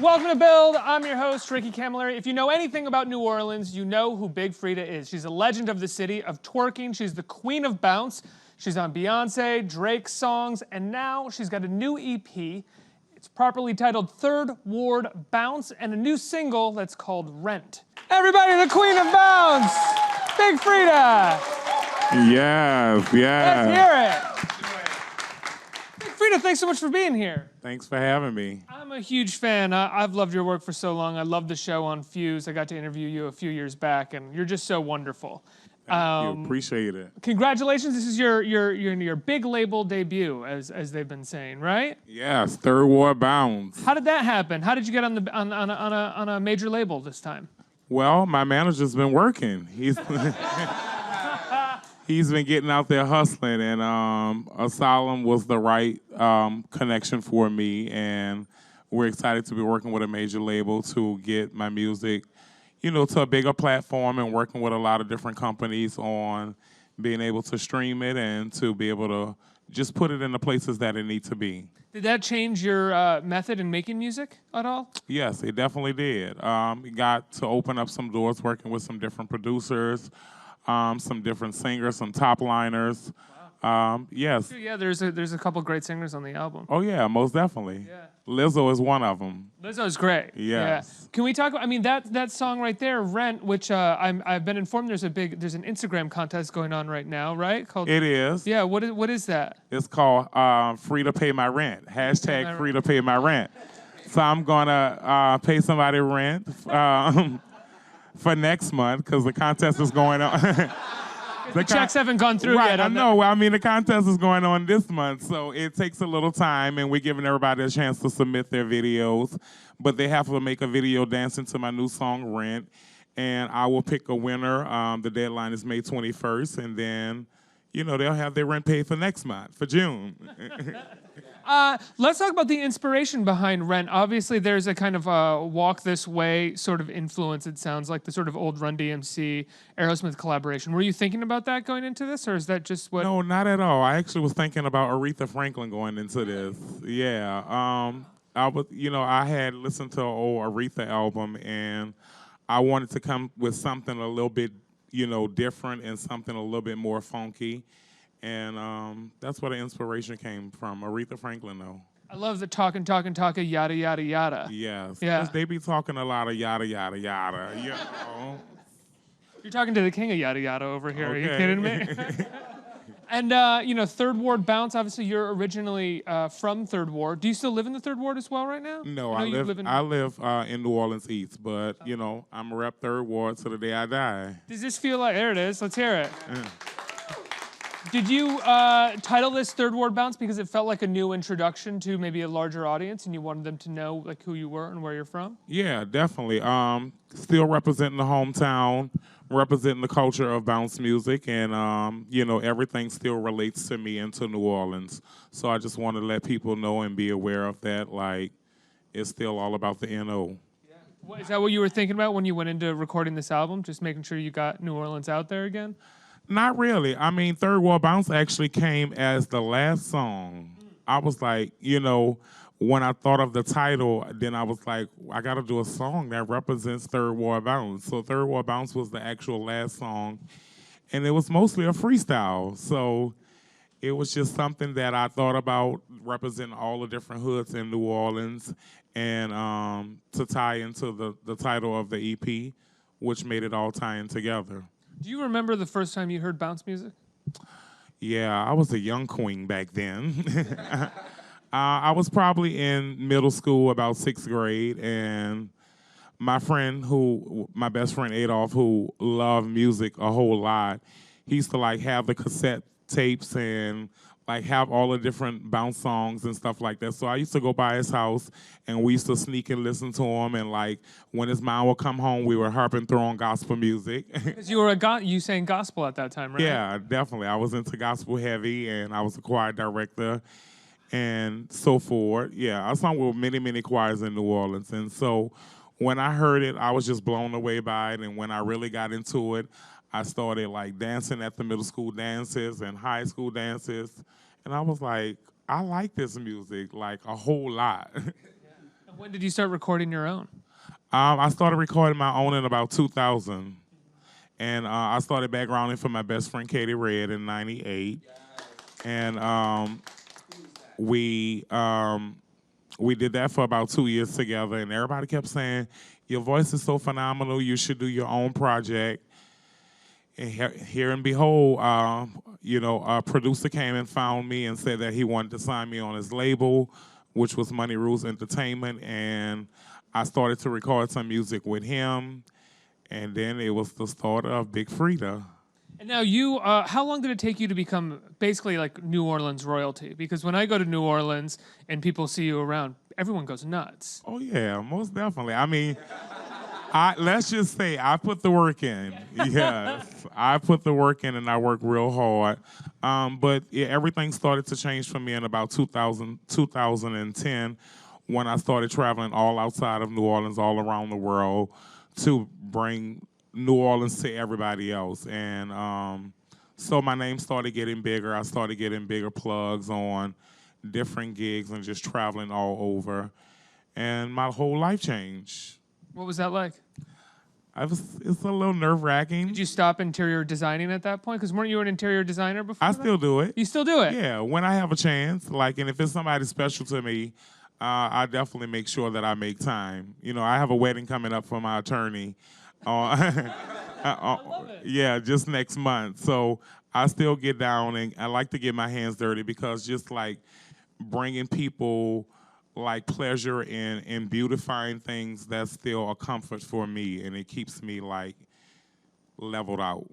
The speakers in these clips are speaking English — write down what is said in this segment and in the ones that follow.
Welcome to Build. I'm your host, Ricky Camilleri. If you know anything about New Orleans, you know who Big Freedia is. She's a legend of the city of twerking. She's the queen of bounce. She's on Beyonce, Drake's songs, and now she's got a new EP. It's properly titled Third Ward Bounce, and a new single that's called Rent. Everybody, the queen of bounce, Big Freedia. Yes. Let's hear it. Big Freedia, thanks so much for being here. Thanks for having me. I'm a huge fan. I've loved your work for so long. I love the show on Fuse. I got to interview you a few years back, and you're just so wonderful. Thank you. Appreciate it. Congratulations! This is your big label debut, as they've been saying, right? Yes, Third Ward Bounce. How did that happen? How did you get on a major label this time? Well, my manager's been working. He's been getting out there hustling, and Asylum was the right connection for me, and we're excited to be working with a major label to get my music, to a bigger platform, and working with a lot of different companies on being able to stream it and to be able to just put it in the places that it needs to be. Did that change your method in making music at all? Yes, it definitely did. Got to open up some doors working with some different producers, some different singers, some top liners. Yes. Yeah, there's a couple great singers on the album. Oh yeah, most definitely. Yeah. Lizzo is one of them. Lizzo's great. Yes. Yeah. Can we talk about? I mean, that song right there, "Rent," which I've been informed there's an Instagram contest going on right now, right? Called. It is. Yeah. What is that? It's called "Free to Pay My Rent." Hashtag "Free to Pay My Rent." So I'm gonna pay somebody rent for next month because the contest is going on. The checks haven't gone through right, yet. I know. I mean, the contest is going on this month, so it takes a little time, and we're giving everybody a chance to submit their videos. But they have to make a video dancing to my new song, Rent, and I will pick a winner. The deadline is May 21st, and then, they'll have their rent paid for next month, for June. Let's talk about the inspiration behind Rent. Obviously, there's a kind of Walk This Way sort of influence, it sounds like, the sort of old Run DMC, Aerosmith collaboration. Were you thinking about that going into this, or is that just what? No, not at all. I actually was thinking about Aretha Franklin going into this. Yeah. I had listened to an old Aretha album, and I wanted to come with something a little bit, different and something a little bit more funky. And that's where the inspiration came from. Aretha Franklin, though. I love the talking, yada, yada, yada. Yes. Yeah. They be talking a lot of yada, yada, yada. You're talking to the king of yada, yada over here. Okay. Are you kidding me? And, Third Ward Bounce, obviously you're originally from Third Ward. Do you still live in the Third Ward as well right now? No, I live in New Orleans East, but, I'm a rep Third Ward to the day I die. Does this feel like, there it is, let's hear it. Yeah. Did you title this Third Ward Bounce because it felt like a new introduction to maybe a larger audience and you wanted them to know like who you were and where you're from? Yeah, definitely. Still representing the hometown, representing the culture of bounce music, and, everything still relates to me and to New Orleans. So I just want to let people know and be aware of that, like, it's still all about the N.O. Yeah. Is that what you were thinking about when you went into recording this album, just making sure you got New Orleans out there again? Not really. I mean, Third Ward Bounce actually came as the last song. I was like, when I thought of the title, then I was like, I got to do a song that represents Third Ward Bounce. So Third Ward Bounce was the actual last song, and it was mostly a freestyle. So it was just something that I thought about representing all the different hoods in New Orleans, and to tie into the title of the EP, which made it all tie in together. Do you remember the first time you heard bounce music? Yeah, I was a young queen back then. I was probably in middle school, about 6th grade, and my best friend Adolph, who loved music a whole lot, he used to have the cassette tapes and have all the different bounce songs and stuff like that. So I used to go by his house, and we used to sneak and listen to him. And when his mom would come home, we were harping through on gospel music. Because you sang gospel at that time, right? Yeah, definitely. I was into gospel heavy, and I was a choir director and so forth. Yeah, I sung with many, many choirs in New Orleans. And so when I heard it, I was just blown away by it. And when I really got into it, I started dancing at the middle school dances and high school dances. And I was like, I like this music a whole lot. When did you start recording your own? I started recording my own in about 2000. And I started backgrounding for my best friend Katie Red in '98. And we did that for about 2 years together. And everybody kept saying, your voice is so phenomenal, you should do your own project. And here and behold, a producer came and found me and said that he wanted to sign me on his label, which was Money Rules Entertainment. And I started to record some music with him. And then it was the start of Big Freedia. And now you, how long did it take you to become basically like New Orleans royalty? Because when I go to New Orleans and people see you around, everyone goes nuts. Oh yeah, most definitely. I mean, let's just say I put the work in. Yes, I put the work in and I work real hard. But yeah, everything started to change for me in about 2010 when I started traveling all outside of New Orleans, all around the world, to bring New Orleans to everybody else. And so my name started getting bigger. I started getting bigger plugs on different gigs and just traveling all over. And my whole life changed. What was that like? It's a little nerve-wracking. Did you stop interior designing at that point? Because weren't you an interior designer before I that? still do it. You still do it? Yeah, when I have a chance. And if it's somebody special to me, I definitely make sure that I make time. I have a wedding coming up for my attorney. I love it. Yeah, just next month. So I still get down and I like to get my hands dirty because just like bringing people like pleasure in beautifying things, that's still a comfort for me, and it keeps me like leveled out.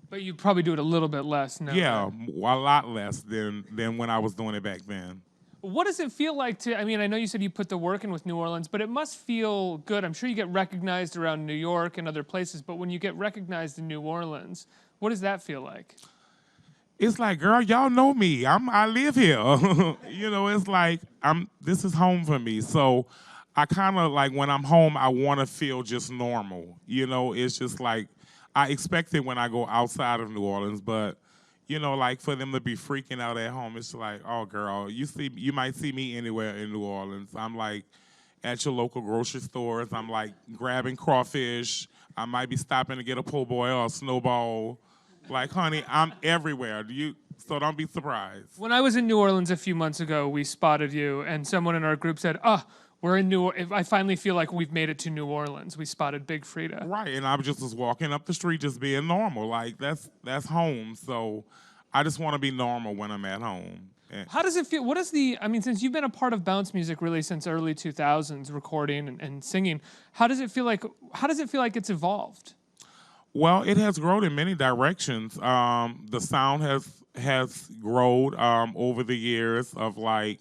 But you probably do it a little bit less now. Yeah, a lot less than when I was doing it back then. What does it feel like to, I know you said you put the work in with New Orleans, but it must feel good. I'm sure you get recognized around New York and other places, but when you get recognized in New Orleans, what does that feel like? It's like, girl, y'all know me. I live here. It's like this is home for me. So I kind of like when I'm home, I want to feel just normal. It's just like I expect it when I go outside of New Orleans, but like for them to be freaking out at home, it's like, oh, girl, you might see me anywhere in New Orleans. I'm like at your local grocery stores. I'm like grabbing crawfish. I might be stopping to get a po' boy or a snowball. Like, honey, I'm everywhere. So don't be surprised. When I was in New Orleans a few months ago, we spotted you, and someone in our group said, we're in New Orleans. I finally feel like we've made it to New Orleans. We spotted Big Freedia. Right, and I just was walking up the street just being normal. Like, that's home. So I just want to be normal when I'm at home. How does it feel? Since you've been a part of bounce music really since early 2000s, recording and singing, how does it feel like it's evolved? Well, it has grown in many directions. The sound has grown over the years of like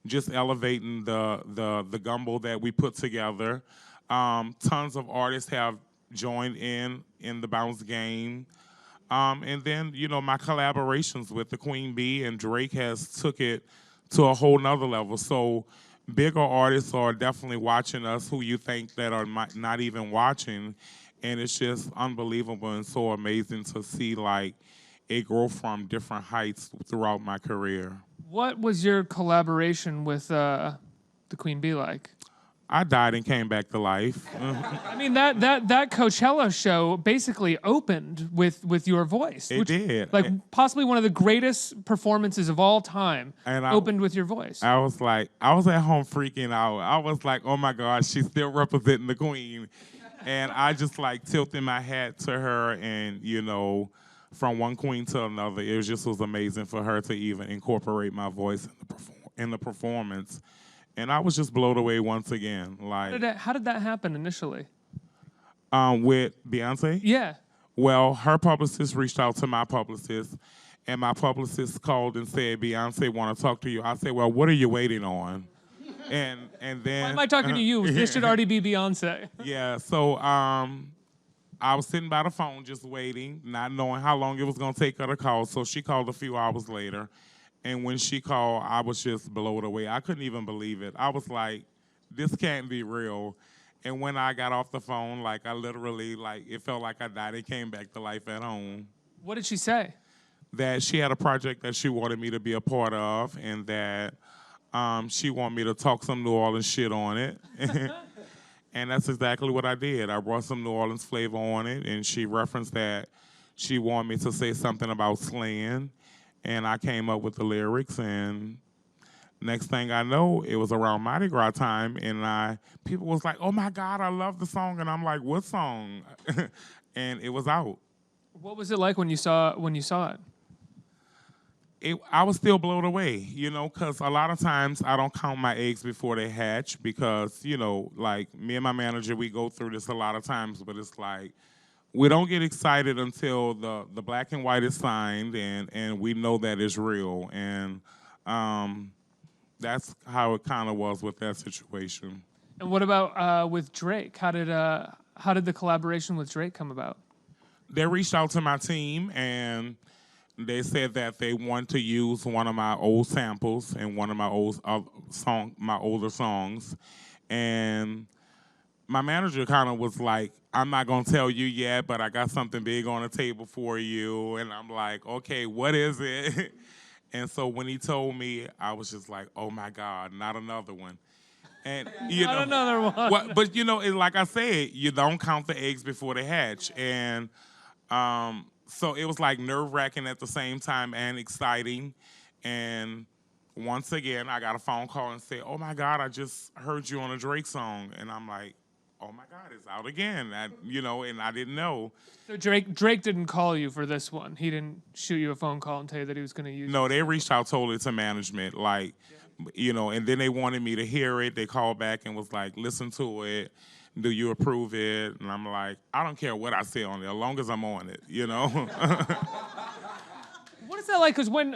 just elevating the gumbo that we put together. Tons of artists have joined in the bounce game. And then, my collaborations with the Queen Bee and Drake has took it to a whole nother level. So bigger artists are definitely watching us who you think that are not even watching. And it's just unbelievable and so amazing to see like it grow from different heights throughout my career. What was your collaboration with the Queen Bee like? I died and came back to life. That Coachella show basically opened with your voice. It did. Like possibly one of the greatest performances of all time and opened with your voice. I was at home freaking out. I was like, oh my gosh, she's still representing the Queen. And I just like tilted my hat to her and, from one queen to another, it was amazing for her to even incorporate my voice in the performance. And I was just blown away once again. Like, how did that happen initially? With Beyonce? Yeah. Well, her publicist reached out to my publicist, and my publicist called and said, Beyonce want to talk to you. I said, well, what are you waiting on? And then... Why am I talking to you? This should already be Beyonce. Yeah, so I was sitting by the phone just waiting, not knowing how long it was going to take her to call. So she called a few hours later. And when she called, I was just blown away. I couldn't even believe it. I was like, this can't be real. And when I got off the phone, like, I literally, like, it felt like I died and came back to life at home. What did she say? That she had a project that she wanted me to be a part of, and that She wanted me to talk some New Orleans shit on it. And that's exactly what I did. I brought some New Orleans flavor on it, and she referenced that she wanted me to say something about slaying, and I came up with the lyrics, and next thing I know, it was around Mardi Gras time, and people was like, "Oh my God, I love the song," and I'm like, "What song?" And it was out. What was it like when you saw it? I was still blown away, because a lot of times I don't count my eggs before they hatch because, like me and my manager, we go through this a lot of times, but it's like we don't get excited until the black and white is signed and we know that it's real. And that's how it kind of was with that situation. And what about with Drake? How did the collaboration with Drake come about? They reached out to my team and they said that they want to use one of my old samples in one of my older songs, and my manager kind of was like, "I'm not gonna tell you yet, but I got something big on the table for you." And I'm like, "Okay, what is it?" And so when he told me, I was just like, "Oh my God, not another one." And Not another one. but it's like I said, you don't count the eggs before they hatch, and so it was like nerve-wracking at the same time and exciting. And once again, I got a phone call and said, "Oh my God, I just heard you on a Drake song." And I'm like, "Oh my God, it's out again." And I didn't know. So Drake didn't call you for this one. He didn't shoot you a phone call and tell you that he was going to use it. No, they reached out totally to management, and then they wanted me to hear it. They called back and was like, "Listen to it. Do you approve it?" And I'm like, "I don't care what I say on it, as long as I'm on it, What is that like? Because when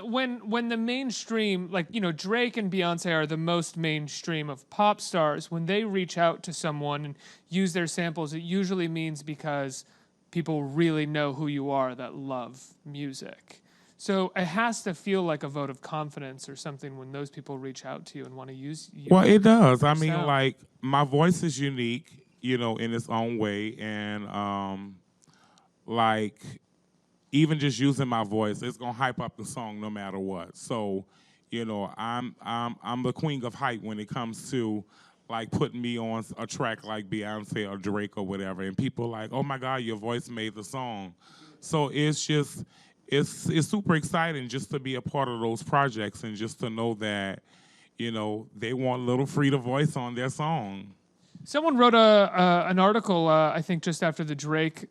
the mainstream, Drake and Beyonce are the most mainstream of pop stars, when they reach out to someone and use their samples, it usually means because people really know who you are that love music. So it has to feel like a vote of confidence or something when those people reach out to you and want to use you. Well, it does. I mean, sound. like, my voice is unique, in its own way. And, even just using my voice, it's going to hype up the song no matter what. So, I'm the queen of hype when it comes to, like, putting me on a track like Beyonce or Drake or whatever. And people like, "Oh, my God, your voice made the song." So it's just... It's super exciting just to be a part of those projects and just to know that, they want Little Freedia voice on their song. Someone wrote an article, I think just after the Drake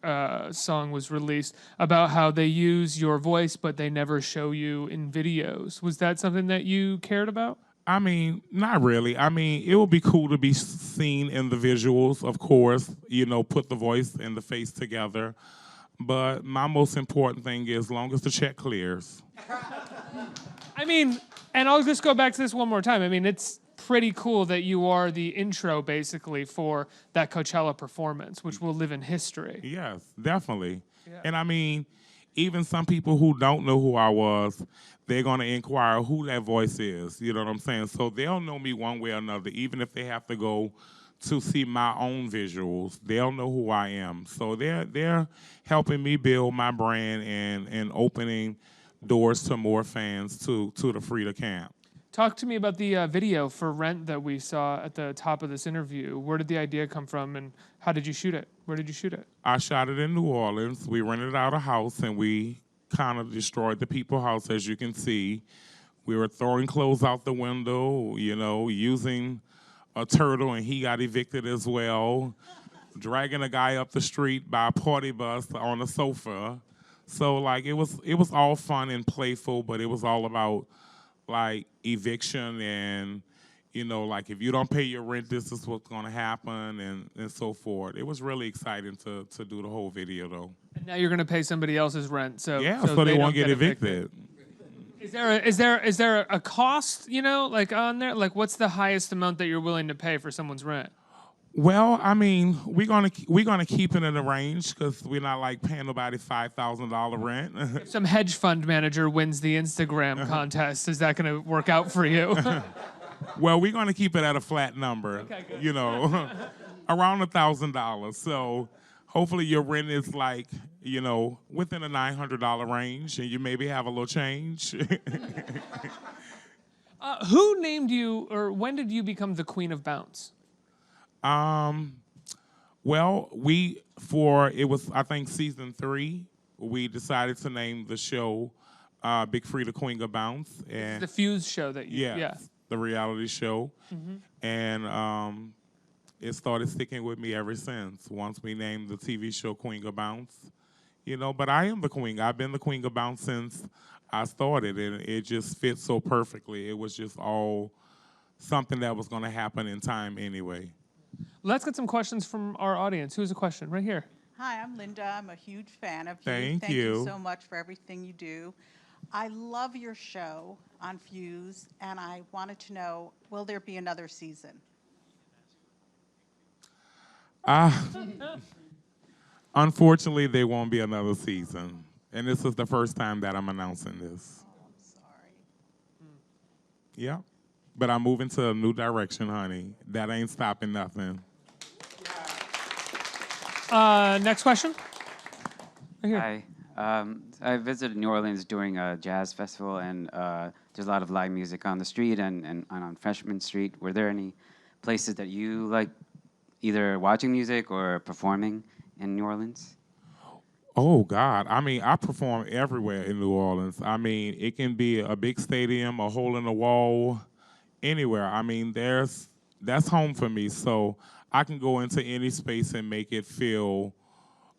song was released, about how they use your voice, but they never show you in videos. Was that something that you cared about? I mean, not really. I mean, it would be cool to be seen in the visuals, of course, put the voice and the face together. But my most important thing is, as long as the check clears. I mean, and I'll just go back to this one more time. I mean, it's pretty cool that you are the intro, basically, for that Coachella performance, which will live in history. Yes, definitely. Yeah. And I mean, even some people who don't know who I was, they're going to inquire who that voice is. You know what I'm saying? So they'll know me one way or another, even if they have to go to see my own visuals. They'll know who I am. So they're helping me build my brand and opening doors to more fans to the Freedia camp. Talk to me about the video for Rent that we saw at the top of this interview. Where did the idea come from, and how did you shoot it? Where did you shoot it? I shot it in New Orleans. We rented out a house, and we kind of destroyed the people's house, as you can see. We were throwing clothes out the window, using a turtle, and he got evicted as well, dragging a guy up the street by a party bus on a sofa. So, like, it was all fun and playful, but it was all about, like, eviction and, like, if you don't pay your rent, this is what's going to happen and so forth. It was really exciting to do the whole video, though. And now you're going to pay somebody else's rent, so they won't get evicted. Is there a cost, on there? Like, what's the highest amount that you're willing to pay for someone's rent? Well, I mean, we're gonna keep it in the range because we're not like paying nobody $5,000 rent. If some hedge fund manager wins the Instagram contest, is that going to work out for you? Well, we're gonna keep it at a flat number. Okay, good. Around $1,000. So hopefully your rent is like, within a $900 range, and you maybe have a little change. Who named you, or when did you become the Queen of Bounce? Well, it was, I think, season 3, we decided to name the show Big Freedia Queen of Bounce. And The Fuse show that you, yeah, the reality show. And it started sticking with me ever since, once we named the TV show Queen of Bounce. But I am the queen. I've been the Queen of Bounce since I started, and it just fits so perfectly. It was just all something that was going to happen in time anyway. Let's get some questions from our audience. Who has a question? Right here. Hi, I'm Linda. I'm a huge fan of you. Thank you you so much for everything you do. I love your show on Fuse, and I wanted to know, will there be another season? Unfortunately, there won't be another season. And this is the first time that I'm announcing this. Oh, I'm sorry. Yeah. But I'm moving to a new direction, honey. That ain't stopping nothing. Next question. Right here. Hi. I visited New Orleans during a jazz festival, and there's a lot of live music on the street and on Freshman Street. Were there any places that you like either watching music or performing in New Orleans? Oh, God. I mean, I perform everywhere in New Orleans. I mean, it can be a big stadium, a hole in the wall, anywhere. I mean, that's home for me. So I can go into any space and make it feel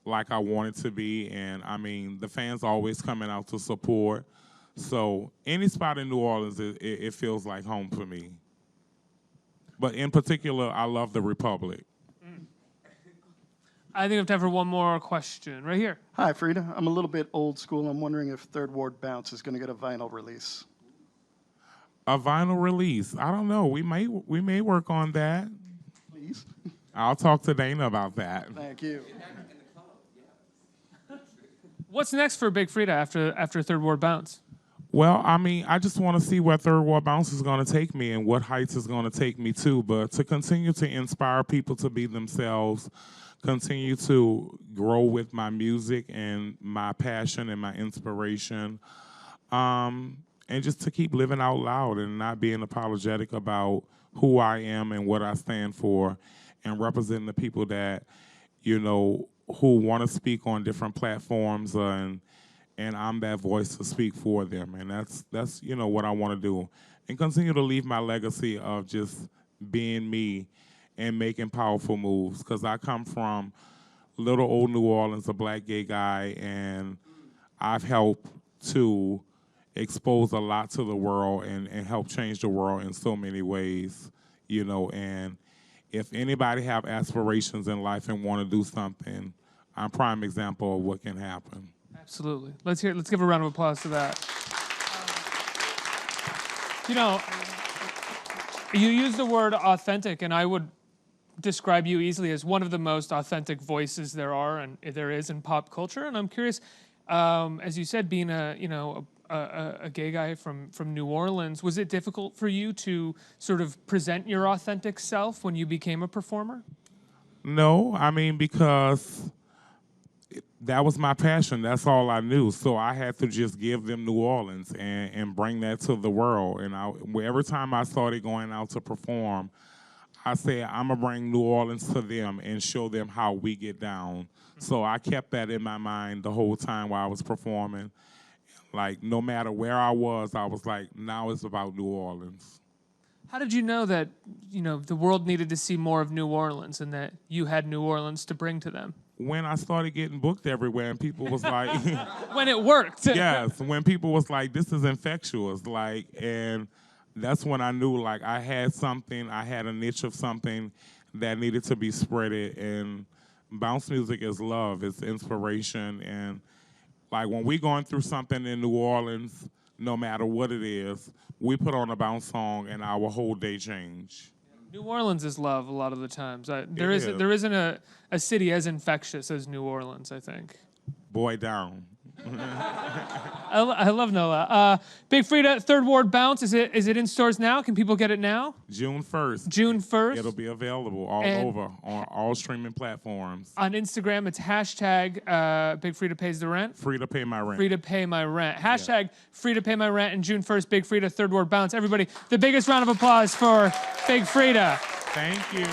like I want it to be. And, I mean, the fans are always coming out to support. So any spot in New Orleans, it feels like home for me. But in particular, I love the Republic. I think we have time for one more question. Right here. Hi, Freedia. I'm a little bit old school. I'm wondering if Third Ward Bounce is going to get a vinyl release. A vinyl release? I don't know. We may work on that. Please. I'll talk to Dana about that. Thank you. What's next for Big Freedia after Third Ward Bounce? Well, I mean, I just want to see where Third Ward Bounce is going to take me and what heights it's going to take me to. But to continue to inspire people to be themselves, continue to grow with my music and my passion and my inspiration, and just to keep living out loud and not being apologetic about who I am and what I stand for, and representing the people that, who want to speak on different platforms, and I'm that voice to speak for them. And that's what I want to do. And continue to leave my legacy of just being me and making powerful moves, because I come from little old New Orleans, a black gay guy, and I've helped to expose a lot to the world and help change the world in so many ways, and if anybody have aspirations in life and want to do something, I'm a prime example of what can happen. Absolutely. Let's give a round of applause to that. You use the word authentic, and I would describe you easily as one of the most authentic voices there is in pop culture. And I'm curious, as you said, being a gay guy from New Orleans, was it difficult for you to sort of present your authentic self when you became a performer? No, I mean, because that was my passion. That's all I knew. So I had to just give them New Orleans and bring that to the world. And every time I started going out to perform, I said, I'm going to bring New Orleans to them and show them how we get down. So I kept that in my mind the whole time while I was performing. Like, no matter where I was like, now it's about New Orleans. How did you know that, the world needed to see more of New Orleans and that you had New Orleans to bring to them? When I started getting booked everywhere and people was like... When it worked. Yes, when people was like, this is infectious, and that's when I knew, I had something, I had a niche of something that needed to be spreaded, and bounce music is love, it's inspiration, and when we going through something in New Orleans, no matter what it is, we put on a bounce song and our whole day change. New Orleans is love a lot of the times. There isn't a city as infectious as New Orleans, I think. Boy down. I love Nola. Big Freedia, Third Ward Bounce. Is it in stores now? Can people get it now? June 1st. June 1st. It'll be available all And- over on all streaming platforms. On Instagram, it's hashtag Big Freedia pays the rent. Free to pay my rent. Free to pay my rent. Hashtag free to pay my rent. And June 1st, Big Freedia, Third Ward Bounce. Everybody, the biggest round of applause for Big Freedia. Thank you.